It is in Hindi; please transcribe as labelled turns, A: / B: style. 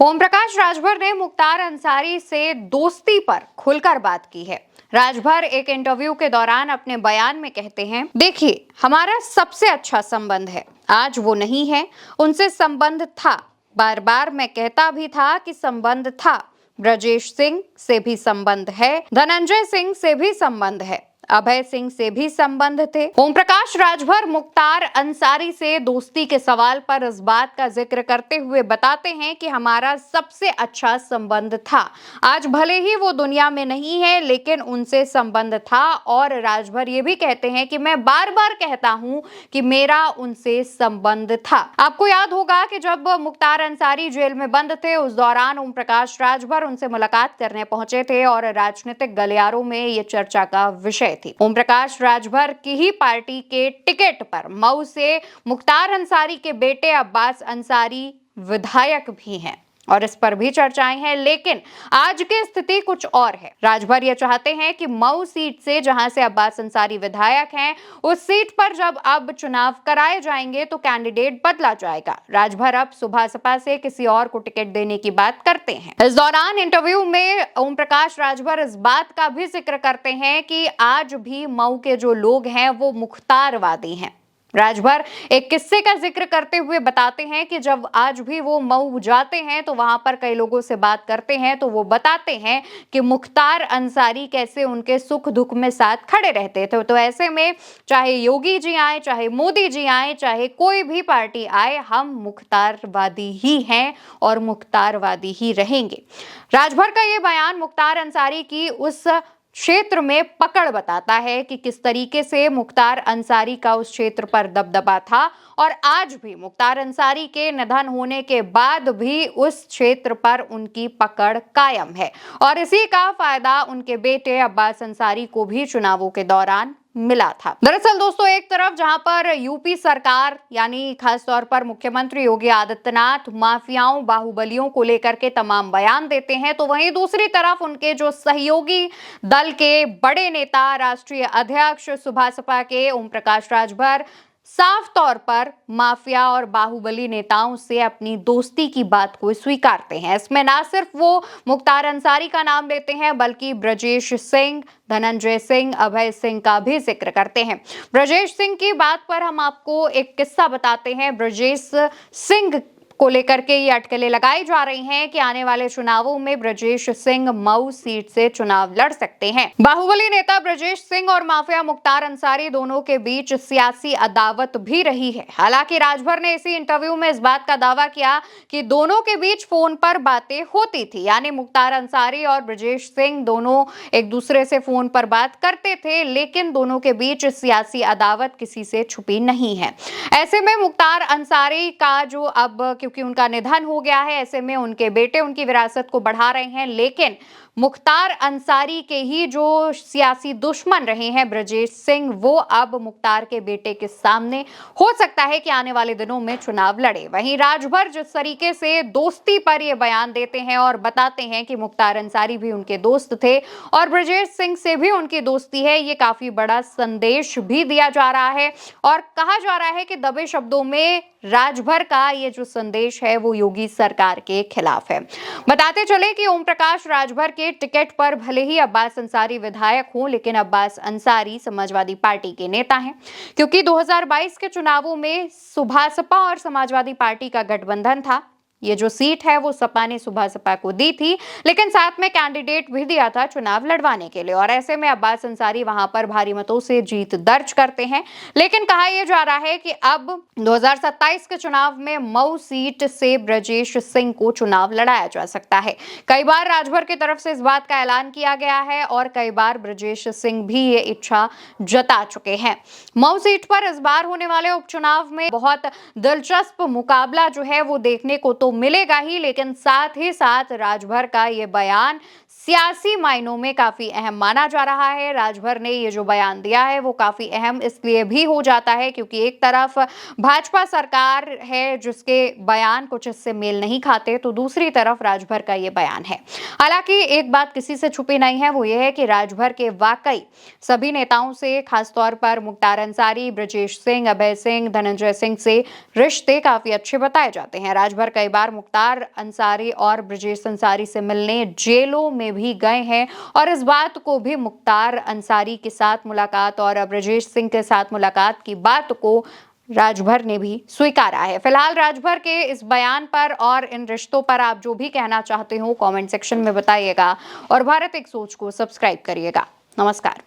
A: ओम प्रकाश राजभर ने मुख्तार अंसारी से दोस्ती पर खुलकर बात की है। राजभर एक इंटरव्यू के दौरान अपने बयान में कहते हैं, देखिए हमारा सबसे अच्छा संबंध है। आज वो नहीं है, उनसे संबंध था। बार बार मैं कहता भी था कि संबंध था। ब्रजेश सिंह से भी संबंध है, धनंजय सिंह से भी संबंध है, अभय सिंह से भी संबंध थे। ओम प्रकाश राजभर मुख्तार अंसारी से दोस्ती के सवाल पर इस बात का जिक्र करते हुए बताते हैं कि हमारा सबसे अच्छा संबंध था। आज भले ही वो दुनिया में नहीं है, लेकिन उनसे संबंध था। और राजभर ये भी कहते हैं कि मैं बार बार कहता हूं कि मेरा उनसे संबंध था। आपको याद होगा कि जब मुख्तार अंसारी जेल में बंद थे, उस दौरान ओम प्रकाश राजभर उनसे मुलाकात करने पहुंचे थे और राजनीतिक गलियारों में ये चर्चा का विषय थी। ओम प्रकाश राजभर की ही पार्टी के टिकट पर मऊ से मुख्तार अंसारी के बेटे अब्बास अंसारी विधायक भी हैं और इस पर भी चर्चाएं हैं, लेकिन आज की स्थिति कुछ और है। राजभर ये चाहते हैं कि मऊ सीट से, जहां से अब्बास अंसारी विधायक हैं, उस सीट पर जब अब चुनाव कराए जाएंगे तो कैंडिडेट बदला जाएगा। राजभर अब सुभासपा से किसी और को टिकट देने की बात करते हैं। इस दौरान इंटरव्यू में ओम प्रकाश राजभर इस बात का भी जिक्र करते हैं कि आज भी मऊ के जो लोग हैं वो मुख्तारवादी हैं। राजभर एक किस्से का जिक्र करते हुए बताते हैं कि जब आज भी वो मऊ जाते हैं तो वहां पर कई लोगों से बात करते हैं तो वो बताते हैं कि मुख्तार अंसारी कैसे उनके सुख दुख में साथ खड़े रहते थे। तो ऐसे में चाहे योगी जी आए, चाहे मोदी जी आए, चाहे कोई भी पार्टी आए, हम मुख्तारवादी ही हैं और मुख्तारवादी ही रहेंगे। राजभर का ये बयान मुख्तार अंसारी की उस क्षेत्र में पकड़ बताता है कि किस तरीके से मुख्तार अंसारी का उस क्षेत्र पर दबदबा था और आज भी मुख्तार अंसारी के निधन होने के बाद भी उस क्षेत्र पर उनकी पकड़ कायम है और इसी का फायदा उनके बेटे अब्बास अंसारी को भी चुनावों के दौरान मिला था। दरअसल दोस्तों, एक तरफ जहां पर यूपी सरकार यानी खास तौर पर मुख्यमंत्री योगी आदित्यनाथ माफियाओं, बाहुबलियों को लेकर के तमाम बयान देते हैं, तो वहीं दूसरी तरफ उनके जो सहयोगी दल के बड़े नेता, राष्ट्रीय अध्यक्ष सुभासपा के ओम प्रकाश राजभर साफ तौर पर माफिया और बाहुबली नेताओं से अपनी दोस्ती की बात को स्वीकारते हैं। इसमें ना सिर्फ वो मुख्तार अंसारी का नाम लेते हैं, बल्कि ब्रजेश सिंह, धनंजय सिंह, अभय सिंह का भी जिक्र करते हैं। ब्रजेश सिंह की बात पर हम आपको एक किस्सा बताते हैं। ब्रजेश सिंह को लेकर के ये अटकलें लगाई जा रही हैं कि आने वाले चुनावों में ब्रजेश सिंह मऊ सीट से चुनाव लड़ सकते हैं। बाहुबली नेता ब्रजेश सिंह और माफिया मुख्तार अंसारी दोनों के बीच सियासी अदावत भी रही है। हालांकि राजभर ने इसी इंटरव्यू में इस बात का दावा किया कि दोनों के बीच फोन पर बातें होती थी, यानी मुख्तार अंसारी और ब्रजेश सिंह दोनों एक दूसरे से फोन पर बात करते थे, लेकिन दोनों के बीच सियासी अदावत किसी से छुपी नहीं है। ऐसे में मुख्तार अंसारी का जो अब क्योंकि उनका निधन हो गया है, ऐसे में उनके बेटे उनकी विरासत को बढ़ा रहे हैं, लेकिन मुख्तार अंसारी के ही जो सियासी दुश्मन रहे हैं ब्रजेश सिंह, वो अब मुख्तार के बेटे के सामने हो सकता है कि आने वाले दिनों में चुनाव लड़े। वहीं राजभर जिस तरीके से दोस्ती पर ये बयान देते हैं और बताते हैं कि मुख्तार अंसारी भी उनके दोस्त थे और ब्रजेश सिंह से भी उनकी दोस्ती है, ये काफी बड़ा संदेश भी दिया जा रहा है और कहा जा रहा है कि दबे शब्दों में राजभर का ये जो संदेश है वो योगी सरकार के खिलाफ है। बताते चले कि ओम प्रकाश राजभर के टिकट पर भले ही अब्बास अंसारी विधायक हों, लेकिन अब्बास अंसारी समाजवादी पार्टी के नेता हैं, क्योंकि 2022 के चुनावों में सुभासपा और समाजवादी पार्टी का गठबंधन था। ये जो सीट है वो सपा ने सुभासपा को दी थी, लेकिन साथ में कैंडिडेट भी दिया था चुनाव लड़वाने के लिए और ऐसे में अब्बास अंसारी वहां पर भारी मतों से जीत दर्ज करते हैं। लेकिन कहा यह जा रहा है कि अब 2027 के चुनाव में मऊ सीट से ब्रजेश सिंह को चुनाव लड़ाया जा सकता है। कई बार राजभर की तरफ से इस बात का ऐलान किया गया है और कई बार ब्रजेश सिंह भी ये इच्छा जता चुके हैं। मऊ सीट पर इस बार होने वाले उपचुनाव में बहुत दिलचस्प मुकाबला जो है वो देखने को तो मिलेगा ही, लेकिन साथ ही साथ राजभर का ये बयान सियासी मायनों में काफी अहम माना जा रहा है। राजभर ने ये जो बयान दिया है वो काफी अहम इसलिए भी हो जाता है क्योंकि एक तरफ भाजपा सरकार है जिसके बयान कुछ इससे मेल नहीं खाते, तो दूसरी तरफ राजभर का ये बयान है। हालांकि एक बात किसी से छुपी नहीं है, वो ये है कि राजभर के वाकई सभी नेताओं से, खासतौर पर मुख्तार अंसारी, ब्रजेश सिंह, अभय सिंह, धनंजय सिंह से रिश्ते काफी अच्छे बताए जाते हैं। राजभर कई बार मुख्तार अंसारी और ब्रजेश अंसारी से मिलने जेलों में भी गए हैं और इस बात को भी मुख्तार अंसारी के साथ मुलाकात और ब्रजेश सिंह के साथ मुलाकात की बात को राजभर ने भी स्वीकारा है। फिलहाल राजभर के इस बयान पर और इन रिश्तों पर आप जो भी कहना चाहते हो कमेंट सेक्शन में बताइएगा और भारत एक सोच को सब्सक्राइब करिएगा। नमस्कार।